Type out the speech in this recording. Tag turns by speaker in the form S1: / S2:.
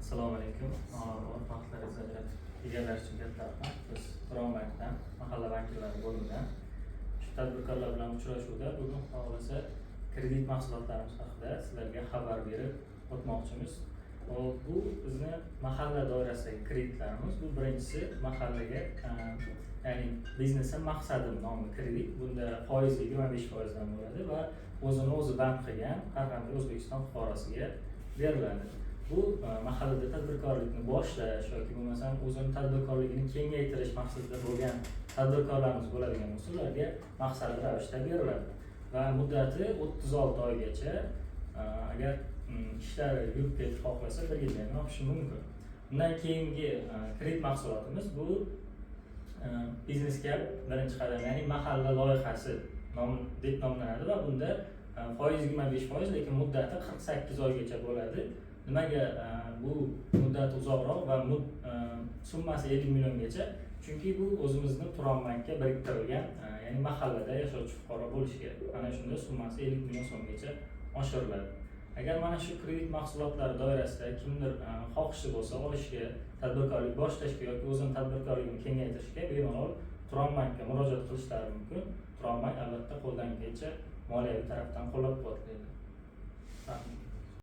S1: Assalomu alaykum. Vaqtlaringizni ajratib egalash uchun katta rahmat. Biz Bankdan, mahalla bankirlari bo'limidan shu tadbirkorlar bilan uchrashuvda bugun xohlasa kredit mahsulotlarimiz haqida sizlarga xabar berib o'tmoqchimiz. Bu bizni mahalla doirasidagi kreditlarimiz. Bu birinchisi mahallaga, ya'ni biznesning maqsadi nomli kredit. Bunda foizi 25% dan bo'ladi va o'zini o'zi band qilgan har qanday O'zbekiston fuqarosiga beriladi. Bu mahallada tadbirkorlikni boshlash yoki bo'lmasam o'zini tadbirkorligini kengaytirish maqsadida bo'lgan tadbirkorlarimiz bo'ladigan bo'lsa, ularga maqsadli ravishda beriladi va muddati 36 oygacha, agar ishlari yurib ketib xohlasa 1 yilga ham yopishi mumkin. Undan keyingi kredit mahsulotimiz bu biznes gap birinchi qadam, ya'ni mahalla loyihasi deb nomlanadi va bunda foiz 25%, lekin muddati 48 oygacha bo'ladi. Nimaga bu muddat uzoqroq va summasi 50 milliongacha? Chunki bu o'zimizning Bankka biriktirilgan, ya'ni mahallada yashovchi fuqaro bo'lishi kerak. Ana shunda summasi 50 million so'mgacha oshiriladi. Agar mana shu kredit mahsulotlari doirasida kimdir xohishi bo'lsa, olishga, tadbirkorlik boshlashga yoki o'zini tadbirkorligini kengaytirishga bemalol Bankka murojaat qilishlari mumkin. Bank albatta qo'ldan kelgancha moliyaviy tarafdan qo'llab-quvvatlaydi.